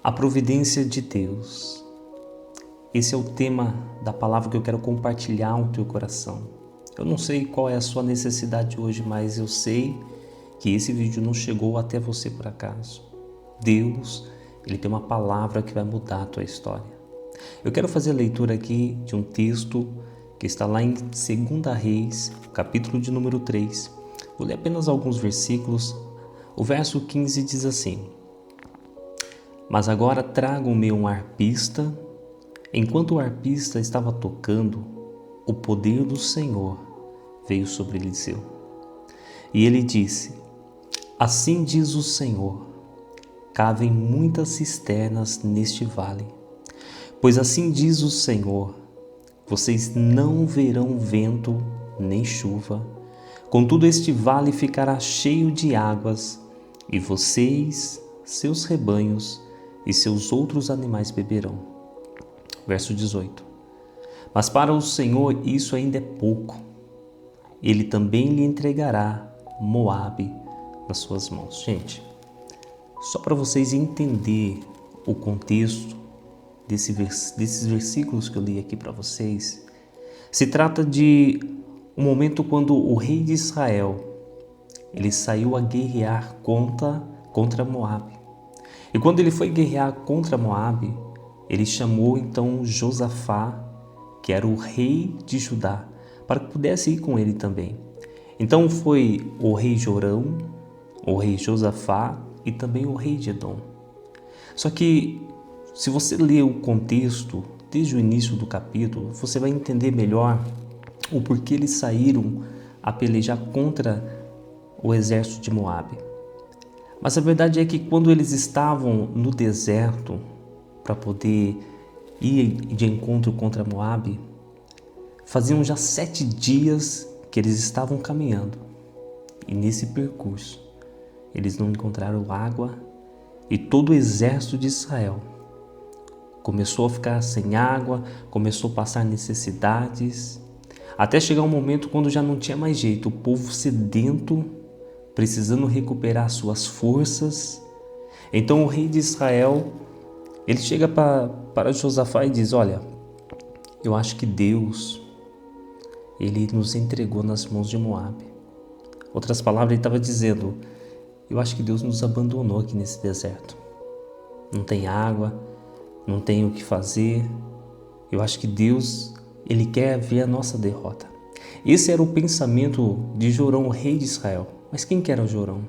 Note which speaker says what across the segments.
Speaker 1: A providência de Deus. Esse é o tema da palavra que eu quero compartilhar no teu coração. Eu não sei qual é a sua necessidade hoje, mas eu sei que esse vídeo não chegou até você por acaso. Deus, Ele tem uma palavra que vai mudar a tua história. Eu quero fazer a leitura aqui de um texto que está lá em 2 Reis, capítulo de número 3. Vou ler apenas alguns versículos. O verso 15 diz assim: Mas agora tragam-me um arpista. Enquanto o arpista estava tocando, o poder do Senhor veio sobre Eliseu. E ele disse: Assim diz o Senhor, cavem muitas cisternas neste vale. Pois assim diz o Senhor, vocês não verão vento nem chuva, contudo este vale ficará cheio de águas, e vocês, seus rebanhos e seus outros animais beberão. Verso 18. Mas para o Senhor isso ainda é pouco. Ele também lhe entregará Moabe nas suas mãos. Só para vocês entenderem o contexto desses versículos que eu li aqui para vocês, se trata de um momento quando o rei de Israel ele saiu a guerrear contra Moabe. E quando ele foi guerrear contra Moabe, ele chamou então Josafá, que era o rei de Judá, para que pudesse ir com ele também. Então foi o rei Jorão, o rei Josafá e também o rei de Edom. Só que se você ler o contexto desde o início do capítulo, você vai entender melhor o porquê eles saíram a pelejar contra o exército de Moabe. Mas a verdade é que quando eles estavam no deserto para poder ir de encontro contra Moabe, faziam já 7 dias que eles estavam caminhando. E nesse percurso, eles não encontraram água e todo o exército de Israel começou a ficar sem água, começou a passar necessidades, até chegar um momento quando já não tinha mais jeito, o povo sedento, precisando recuperar suas forças. Então o rei de Israel, ele chega para Josafá e diz: olha, eu acho que Deus, ele nos entregou nas mãos de Moabe. Outras palavras, ele estava dizendo: eu acho que Deus nos abandonou aqui nesse deserto. Não tem água, não tem o que fazer. Eu acho que Deus, ele quer ver a nossa derrota. Esse era o pensamento de Jorão, o rei de Israel. Mas quem que era o Jorão?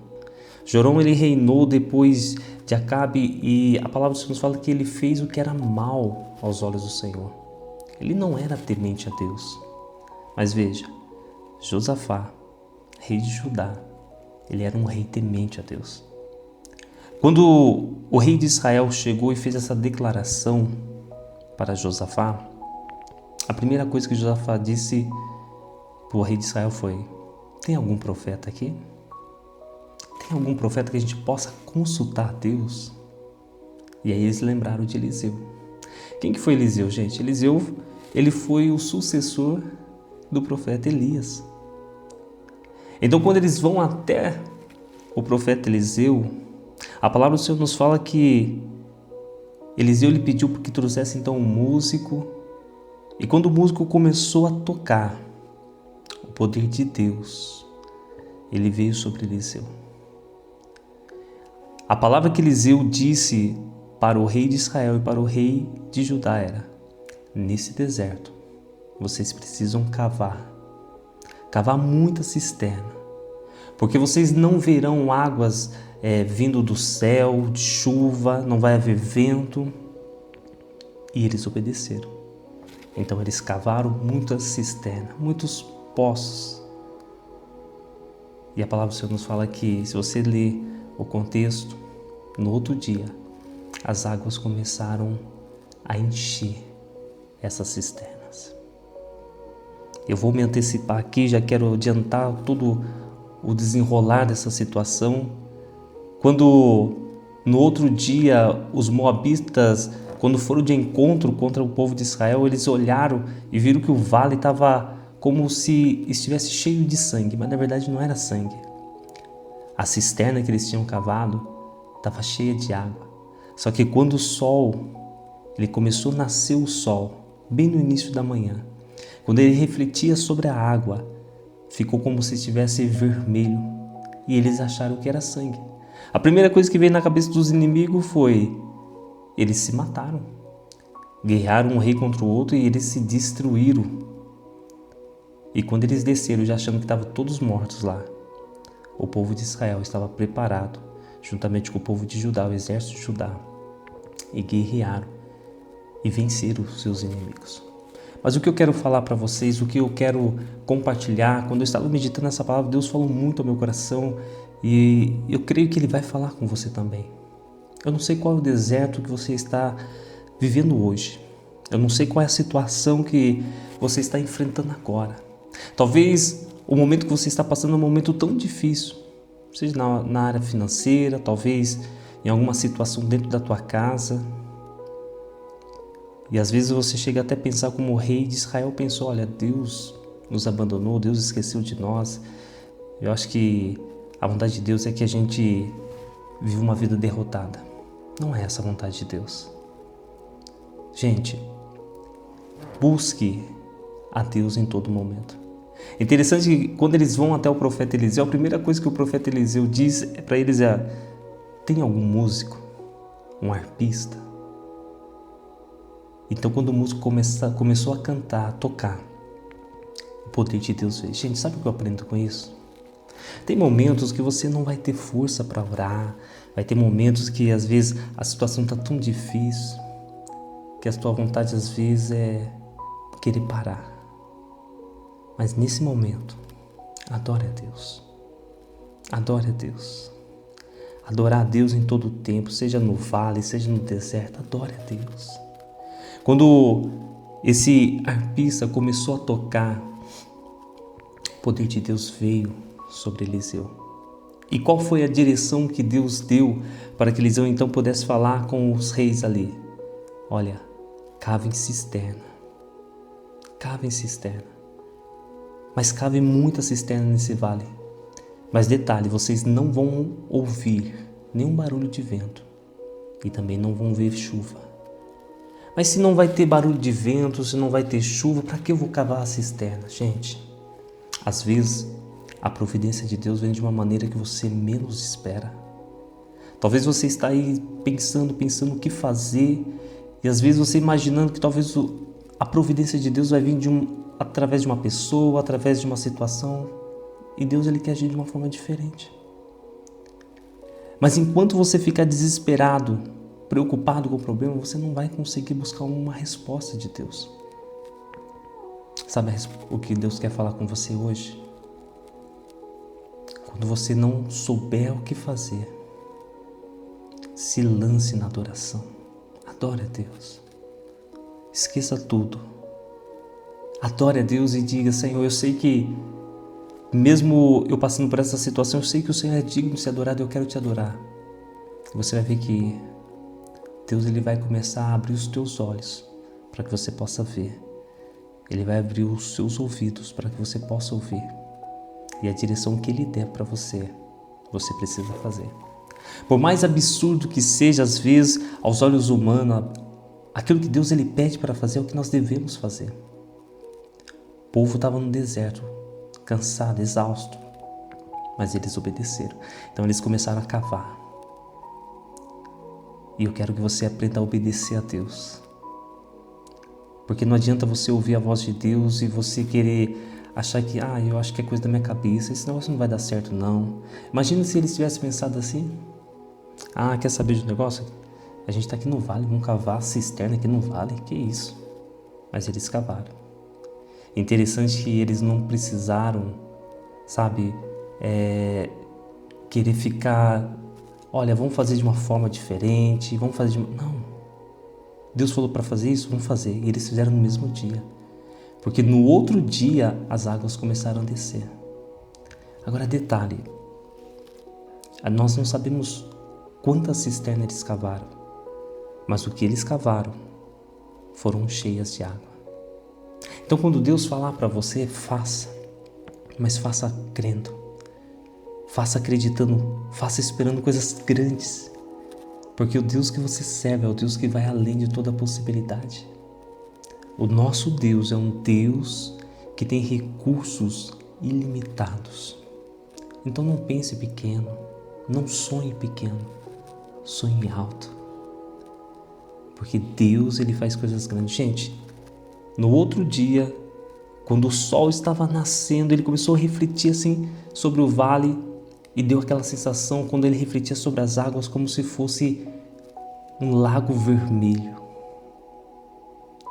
Speaker 1: Jorão, ele reinou depois de Acabe e a palavra do Senhor nos fala que ele fez o que era mal aos olhos do Senhor. Ele não era temente a Deus. Mas veja, Josafá, rei de Judá, ele era um rei temente a Deus. Quando o rei de Israel chegou e fez essa declaração para Josafá, a primeira coisa que Josafá disse para o rei de Israel foi: tem algum profeta aqui? Tem algum profeta que a gente possa consultar Deus? E aí eles lembraram de Eliseu. Quem que foi Eliseu, gente? Eliseu, ele foi o sucessor do profeta Elias. Então quando eles vão até o profeta Eliseu, a palavra do Senhor nos fala que Eliseu lhe pediu que trouxesse então um músico, e quando o músico começou a tocar, o poder de Deus, ele veio sobre Eliseu. A palavra que Eliseu disse para o rei de Israel e para o rei de Judá era: nesse deserto, vocês precisam cavar muita cisterna, porque vocês não verão águas vindo do céu, de chuva, não vai haver vento. E eles obedeceram. Então eles cavaram muitas cisternas, muitos poços. E a palavra do Senhor nos fala que, se você ler o contexto, no outro dia, as águas começaram a encher essas cisternas. Eu vou me antecipar aqui, já quero adiantar todo o desenrolar dessa situação. Quando no outro dia os moabitas, quando foram de encontro contra o povo de Israel, eles olharam e viram que o vale estava como se estivesse cheio de sangue, mas na verdade não era sangue. A cisterna que eles tinham cavado estava cheia de água. Só que quando o sol, ele começou a nascer o sol, bem no início da manhã, quando ele refletia sobre a água, ficou como se estivesse vermelho e eles acharam que era sangue. A primeira coisa que veio na cabeça dos inimigos foi: eles se mataram. Guerrearam um rei contra o outro e eles se destruíram. E quando eles desceram, já achando que estavam todos mortos lá, o povo de Israel estava preparado, juntamente com o povo de Judá, o exército de Judá, e guerrearam e venceram os seus inimigos. Mas o que eu quero falar para vocês, o que eu quero compartilhar, quando eu estava meditando essa palavra, Deus falou muito ao meu coração e eu creio que Ele vai falar com você também. Eu não sei qual é o deserto que você está vivendo hoje. Eu não sei qual é a situação que você está enfrentando agora. Talvez o momento que você está passando é um momento tão difícil, seja na área financeira, talvez em alguma situação dentro da tua casa. E às vezes você chega até a pensar como o rei de Israel pensou: olha, Deus nos abandonou, Deus esqueceu de nós. Eu acho que a vontade de Deus é que a gente viva uma vida derrotada. Não é essa a vontade de Deus. Gente, busque a Deus em todo momento. É interessante que quando eles vão até o profeta Eliseu, a primeira coisa que o profeta Eliseu diz para eles é: tem algum músico? Um arpista? Então quando o músico começou a cantar, a tocar, o poder de Deus veio. Gente, sabe o que eu aprendo com isso? Tem momentos que você não vai ter força para orar, vai ter momentos que às vezes a situação está tão difícil, que a tua vontade às vezes é querer parar. Mas nesse momento, adore a Deus. Adore a Deus. Adorar a Deus em todo o tempo, seja no vale, seja no deserto, adore a Deus. Quando esse arpista começou a tocar, o poder de Deus veio sobre Eliseu. E qual foi a direção que Deus deu para que Eliseu então pudesse falar com os reis ali? Olha, cavem cisterna. Cavem cisterna. Mas cavem muita cisterna nesse vale. Mas detalhe, vocês não vão ouvir nenhum barulho de vento e também não vão ver chuva. Mas se não vai ter barulho de vento, se não vai ter chuva, para que eu vou cavar a cisterna? Gente, às vezes a providência de Deus vem de uma maneira que você menos espera. Talvez você está aí pensando o que fazer e às vezes você imaginando que talvez a providência de Deus vai vir através de uma pessoa, através de uma situação, e Deus ele quer agir de uma forma diferente. Mas enquanto você ficar desesperado, preocupado com o problema, você não vai conseguir buscar uma resposta de Deus. Sabe o que Deus quer falar com você hoje? Quando você não souber o que fazer, se lance na adoração. Adore a Deus. Esqueça tudo. Adore a Deus e diga: Senhor, eu sei que mesmo eu passando por essa situação, eu sei que o Senhor é digno de ser adorado e eu quero te adorar. E você vai ver que Deus ele vai começar a abrir os teus olhos para que você possa ver. Ele vai abrir os seus ouvidos para que você possa ouvir. E a direção que Ele der para você, você precisa fazer. Por mais absurdo que seja, às vezes, aos olhos humanos, aquilo que Deus ele pede para fazer é o que nós devemos fazer. O povo estava no deserto, cansado, exausto, mas eles obedeceram. Então eles começaram a cavar. E eu quero que você aprenda a obedecer a Deus. Porque não adianta você ouvir a voz de Deus e você querer achar que, eu acho que é coisa da minha cabeça, esse negócio não vai dar certo não. Imagina se eles tivessem pensado assim: quer saber de um negócio? A gente está aqui no vale, vamos cavar cisterna aqui no vale, que isso? Mas eles cavaram. Interessante que eles não precisaram, querer ficar, olha, vamos fazer de uma forma diferente, Não. Deus falou para fazer isso, vamos fazer. E eles fizeram no mesmo dia. Porque no outro dia as águas começaram a descer. Agora detalhe, nós não sabemos quantas cisternas eles cavaram, mas o que eles cavaram foram cheias de água. Então quando Deus falar para você, faça, mas faça crendo, faça acreditando, faça esperando coisas grandes. Porque o Deus que você serve é o Deus que vai além de toda possibilidade. O nosso Deus é um Deus que tem recursos ilimitados. Então não pense pequeno, não sonhe pequeno, sonhe alto. Porque Deus, Ele faz coisas grandes. Gente, no outro dia, quando o sol estava nascendo, ele começou a refletir assim sobre o vale e deu aquela sensação quando ele refletia sobre as águas como se fosse um lago vermelho.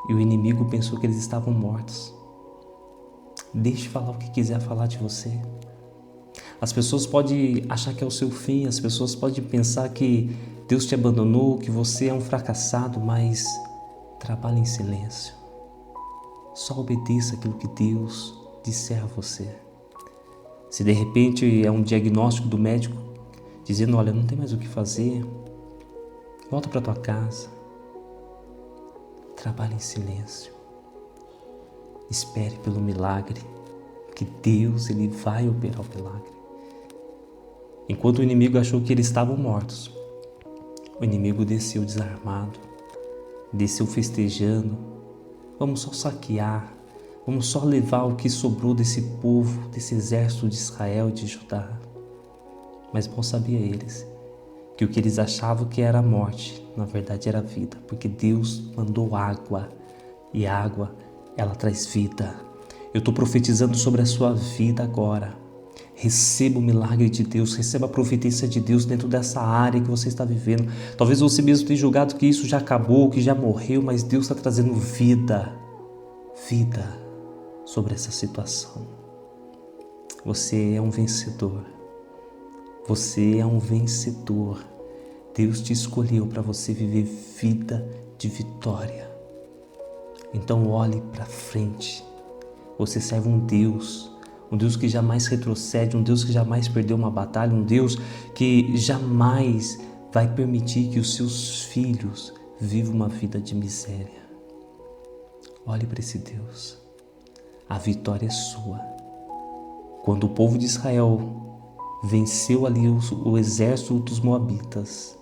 Speaker 1: E o inimigo pensou que eles estavam mortos. Deixe falar o que quiser falar de você. As pessoas podem achar que é o seu fim, as pessoas podem pensar que Deus te abandonou, que você é um fracassado, mas trabalhe em silêncio. Só obedeça aquilo que Deus disser a você. Se de repente é um diagnóstico do médico dizendo, olha, não tem mais o que fazer, volta para tua casa. Trabalhe em silêncio. Espere pelo milagre, que Deus, Ele vai operar o milagre. Enquanto o inimigo achou que eles estavam mortos, o inimigo desceu desarmado, desceu festejando. Vamos só saquear, vamos só levar o que sobrou desse povo, desse exército de Israel e de Judá. Mas mal sabia eles que o que eles achavam que era a morte, na verdade era a vida, porque Deus mandou água e a água, ela traz vida. Eu estou profetizando sobre a sua vida agora. Receba o milagre de Deus, receba a providência de Deus dentro dessa área que você está vivendo. Talvez você mesmo tenha julgado que isso já acabou, que já morreu, mas Deus está trazendo vida sobre essa situação. Você é um vencedor. Você é um vencedor. Deus te escolheu para você viver vida de vitória. Então olhe para frente. Você serve um Deus que jamais retrocede, um Deus que jamais perdeu uma batalha, um Deus que jamais vai permitir que os seus filhos vivam uma vida de miséria. Olhe para esse Deus. A vitória é sua. Quando o povo de Israel venceu ali o exército dos moabitas,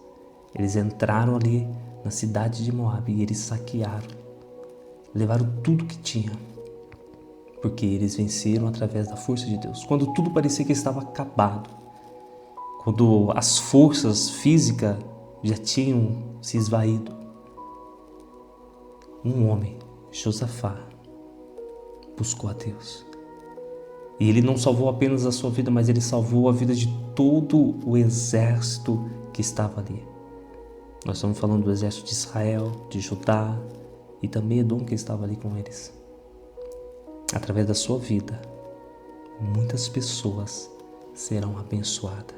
Speaker 1: eles entraram ali na cidade de Moabe e eles saquearam, levaram tudo que tinha, porque eles venceram através da força de Deus. Quando tudo parecia que estava acabado, quando as forças físicas já tinham se esvaído, um homem, Josafá, buscou a Deus. E ele não salvou apenas a sua vida, mas ele salvou a vida de todo o exército que estava ali. Nós estamos falando do exército de Israel, de Judá e também Edom, que estava ali com eles. Através da sua vida, muitas pessoas serão abençoadas.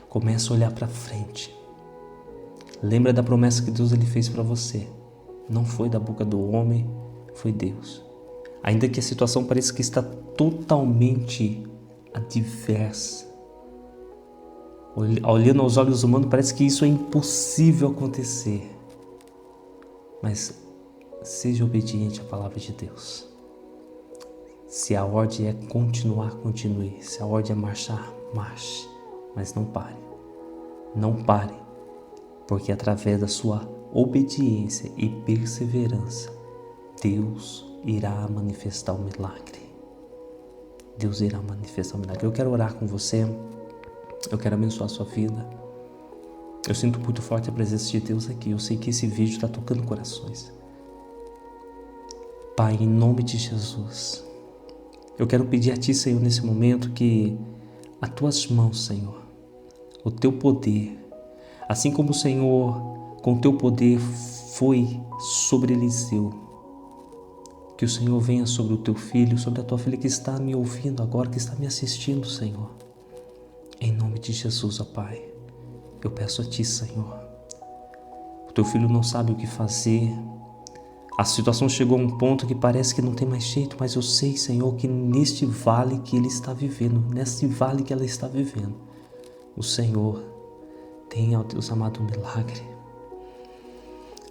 Speaker 1: Comece a olhar para frente. Lembra da promessa que Deus ele fez para você. Não foi da boca do homem, foi Deus. Ainda que a situação pareça que está totalmente adversa, olhando aos olhos humanos, parece que isso é impossível acontecer. Mas seja obediente à palavra de Deus. Se a ordem é continuar, continue. Se a ordem é marchar, marche. Mas não pare. Não pare. Porque através da sua obediência e perseverança, Deus irá manifestar o milagre. Deus irá manifestar o milagre. Eu quero orar com você. Eu quero abençoar a sua vida. Eu sinto muito forte a presença de Deus aqui. Eu sei que esse vídeo está tocando corações. Pai, em nome de Jesus, eu quero pedir a Ti, Senhor, nesse momento que as Tuas mãos, Senhor, o Teu poder, assim como o Senhor, com o Teu poder foi sobre Eliseu, que o Senhor venha sobre o Teu filho, sobre a Tua filha que está me ouvindo agora, que está me assistindo, Senhor. Em nome de Jesus, ó Pai, eu peço a Ti, Senhor. O Teu filho não sabe o que fazer. A situação chegou a um ponto que parece que não tem mais jeito, mas eu sei, Senhor, que neste vale que ele está vivendo, neste vale que ela está vivendo, o Senhor tem, ó Deus amado, um milagre.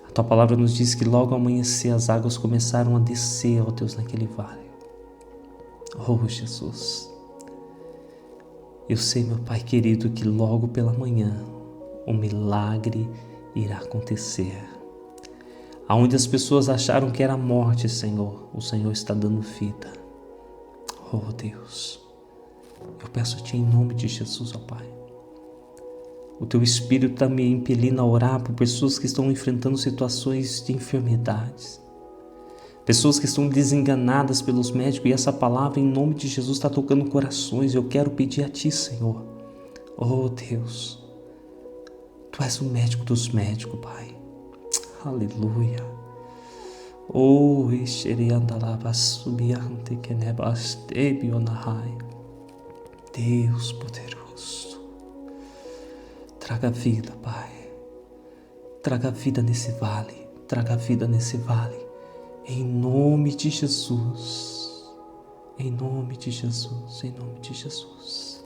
Speaker 1: A Tua palavra nos diz que logo ao amanhecer as águas começaram a descer, ó Deus, naquele vale. Oh, Jesus, eu sei, meu Pai querido, que logo pela manhã o milagre irá acontecer. Aonde as pessoas acharam que era morte, Senhor, o Senhor está dando vida. Oh Deus, eu peço a Ti em nome de Jesus, ó Pai. O Teu Espírito está me impelindo a orar por pessoas que estão enfrentando situações de enfermidades. Pessoas que estão desenganadas pelos médicos e essa palavra em nome de Jesus está tocando corações. Eu quero pedir a Ti, Senhor. Oh Deus, Tu és o médico dos médicos, Pai. Aleluia. Oh, Deus poderoso, traga vida, Pai. Traga vida nesse vale. Traga vida nesse vale. Em nome de Jesus. Em nome de Jesus. Em nome de Jesus.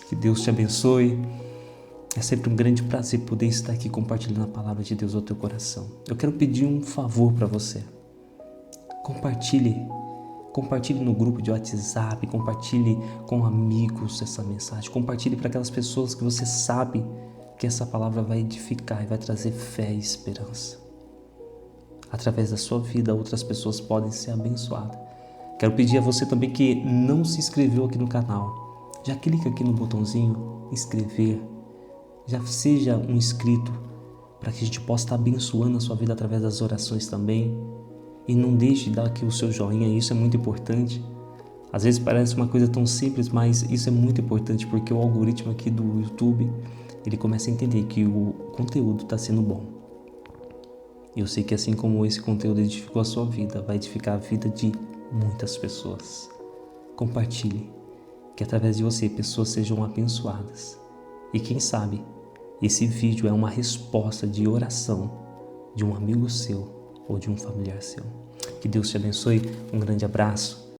Speaker 1: Que Deus te abençoe. É sempre um grande prazer poder estar aqui compartilhando a palavra de Deus ao teu coração. Eu quero pedir um favor para você. Compartilhe no grupo de WhatsApp, compartilhe com amigos essa mensagem, compartilhe para aquelas pessoas que você sabe que essa palavra vai edificar e vai trazer fé e esperança. Através da sua vida, outras pessoas podem ser abençoadas. Quero pedir a você também que não se inscreveu aqui no canal. Já clica aqui no botãozinho inscrever. Já seja um inscrito para que a gente possa estar abençoando a sua vida através das orações também. E não deixe de dar aqui o seu joinha, isso é muito importante. Às vezes parece uma coisa tão simples, mas isso é muito importante porque o algoritmo aqui do YouTube, ele começa a entender que o conteúdo está sendo bom. E eu sei que assim como esse conteúdo edificou a sua vida, vai edificar a vida de muitas pessoas. Compartilhe, que através de você pessoas sejam abençoadas. E quem sabe, esse vídeo é uma resposta de oração de um amigo seu ou de um familiar seu. Que Deus te abençoe, um grande abraço